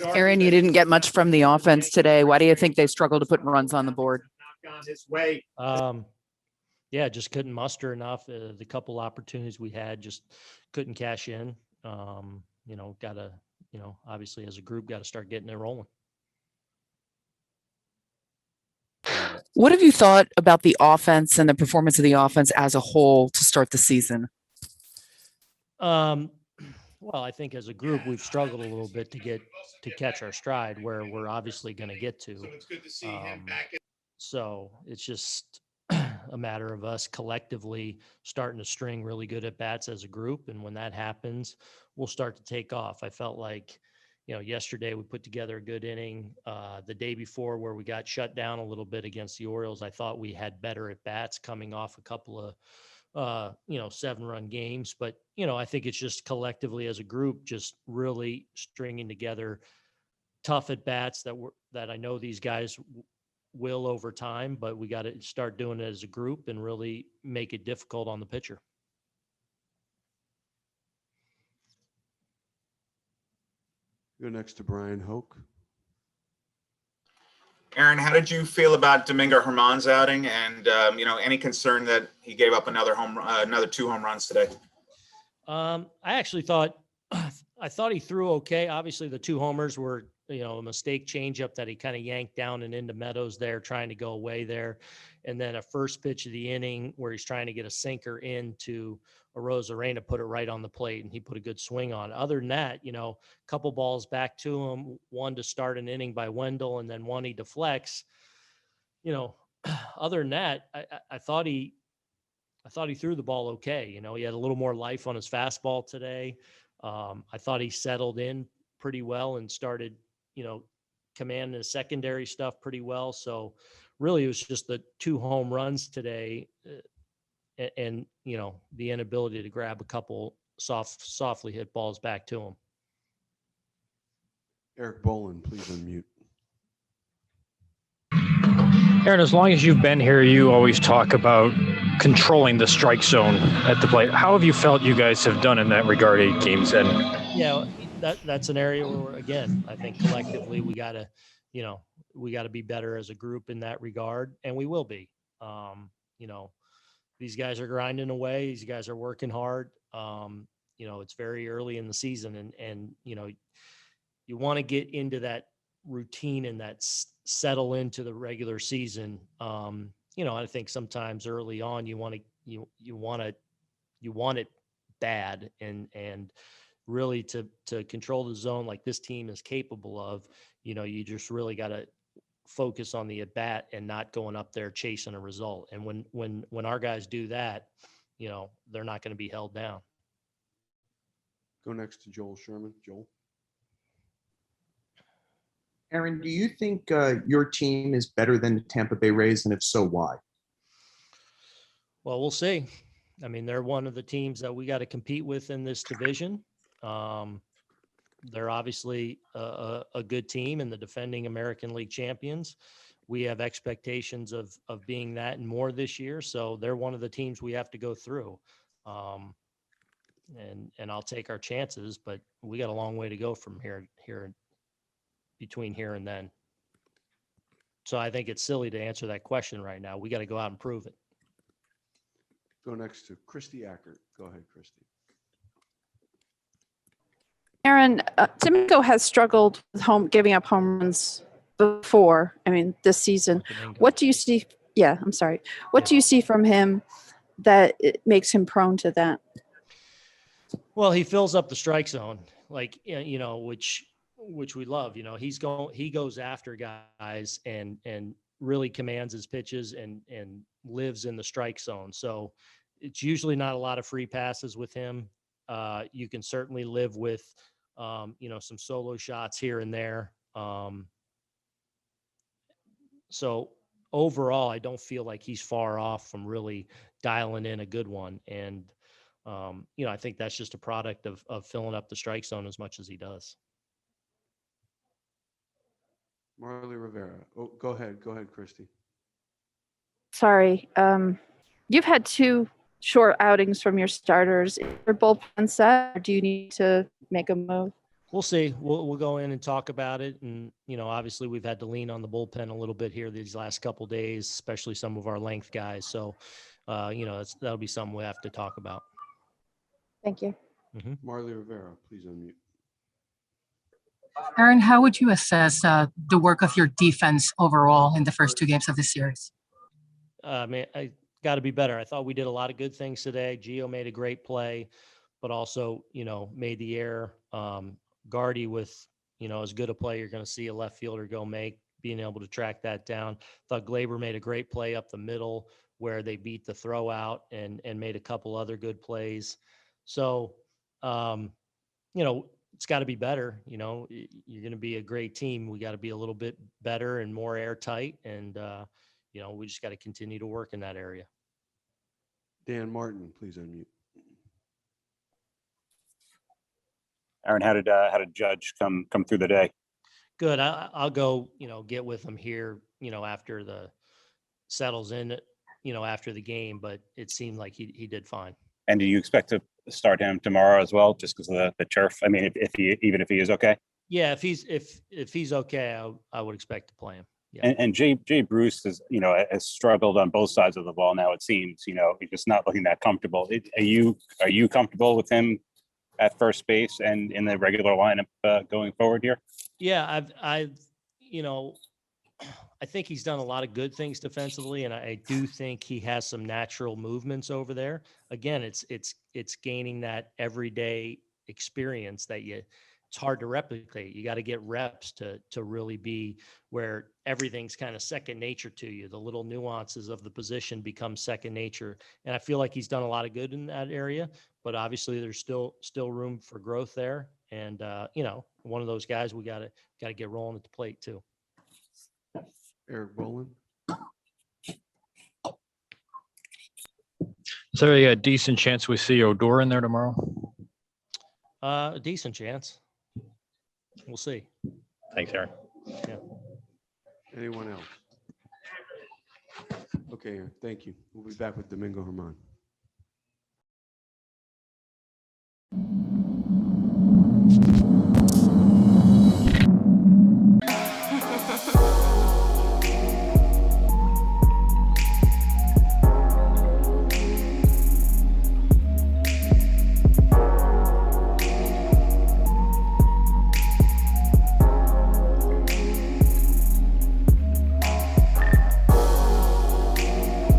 Aaron, you didn't get much from the offense today. Why do you think they struggled to put runs on the board? Yeah, just couldn't muster enough. The couple opportunities we had just couldn't cash in. Gotta, obviously as a group, got to start getting it rolling. What have you thought about the offense and the performance of the offense as a whole to start the season? Well, I think as a group, we've struggled a little bit to catch our stride where we're obviously going to get to. So it's good to see him back. So it's just a matter of us collectively starting to string really good at bats as a group. And when that happens, we'll start to take off. I felt like, yesterday we put together a good inning. The day before where we got shut down a little bit against the Orioles, I thought we had better at bats coming off a couple of 7-run games. But, I think it's just collectively as a group, just really stringing together tough at bats that I know these guys will over time, but we got to start doing it as a group and really make it difficult on the pitcher. Go next to Brian Hoke. Aaron, how did you feel about Domingo Germán's outing, and any concern that he gave up another 2 home runs today? I actually thought he threw okay. Obviously, the 2 homers were a mistake changeup that he kind of yanked down and into Meadows there, trying to go away there, and then a first pitch of the inning where he's trying to get a sinker into Arozarena, put it right on the plate, and he put a good swing on. Other than that, a couple balls back to him, one to start an inning by Wendell, and then one he deflects. Other than that, I thought he threw the ball okay. He had a little more life on his fastball today. I thought he settled in pretty well and started, commanding the secondary stuff pretty well. So really it was just the 2 home runs today and the inability to grab a couple softly hit balls back to him. Eric Bolin, please unmute. Aaron, as long as you've been here, you always talk about controlling the strike zone at the plate. How have you felt you guys have done in that regard 8 games in? Yeah, that's an area where, again, I think collectively we got to be better as a group in that regard, and we will be. These guys are grinding away. These guys are working hard. It's very early in the season, and you want to get into that routine and that settle into the regular season. I think sometimes early on you want it bad, and really to control the zone like this team is capable of. You just really got to focus on the at bat and not going up there chasing a result. And when our guys do that, they're not going to be held down. Go next to Joel Sherman. Joel. Aaron, do you think your team is better than the Tampa Bay Rays, and if so, why? Well, we'll see. I mean, they're one of the teams that we got to compete with in this division. They're obviously a good team and the defending American League champions. We have expectations of being that and more this year. So they're one of the teams we have to go through. And I'll take our chances, but we got a long way to go from here between here and then. So I think it's silly to answer that question right now. We got to go out and prove it. Go next to Christy Ackert. Go ahead, Christy. Aaron, Domingo has struggled with giving up home runs before. I mean, this season. What do you see? Yeah, I'm sorry. What do you see from him that it makes him prone to that? Well, he fills up the strike zone, like, which we love. He goes after guys and really commands his pitches and lives in the strike zone. So it's usually not a lot of free passes with him. You can certainly live with, some solo shots here and there. So overall, I don't feel like he's far off from really dialing in a good one. And, I think that's just a product of filling up the strike zone as much as he does. Marley Rivera. Oh, go ahead, Christy. Sorry. You've had 2 short outings from your starters. Is your bullpen set, or do you need to make a move? We'll see. We'll go in and talk about it. And, obviously we've had to lean on the bullpen a little bit here these last couple of days, especially some of our length guys. So, that'll be something we have to talk about. Thank you. Marley Rivera, please unmute. Aaron, how would you assess the work of your defense overall in the first 2 games of the series? I got to be better. I thought we did a lot of good things today. Gio made a great play, but also, made the error. Guardy with, as good a play you're going to see a left fielder go make, being able to track that down. Thought Glaber made a great play up the middle where they beat the throw out and made a couple other good plays. So, it's got to be better. You're going to be a great team. We got to be a little bit better and more airtight. And, we just got to continue to work in that area. Dan Martin, please unmute. Aaron, how did Judge come through the day? Good. I'll go, get with him here, after the settles in, after the game, but it seemed like he did fine. And do you expect to start him tomorrow as well, just because of the turf? I mean, if he is okay. Yeah, if he's okay, I would expect to play him. Yeah. And Jay Bruce has struggled on both sides of the ball now. It seems he's just not looking that comfortable. Are you comfortable with him at first base and in the regular lineup going forward here? Yeah, I think he's done a lot of good things defensively, and I do think he has some natural movements over there. Again, it's gaining that everyday experience that it's hard to replicate. You got to get reps to really be where everything's kind of second nature to you. The little nuances of the position become second nature. And I feel like he's done a lot of good in that area, but obviously there's still room for growth there. And, one of those guys, we got to get rolling at the plate too. Eric Boland. Is there a decent chance we see Odor in there tomorrow? A decent chance. We'll see. Thanks, Aaron. Yeah. Anyone else? Okay, Aaron, thank you. We'll be back with Domingo Germán.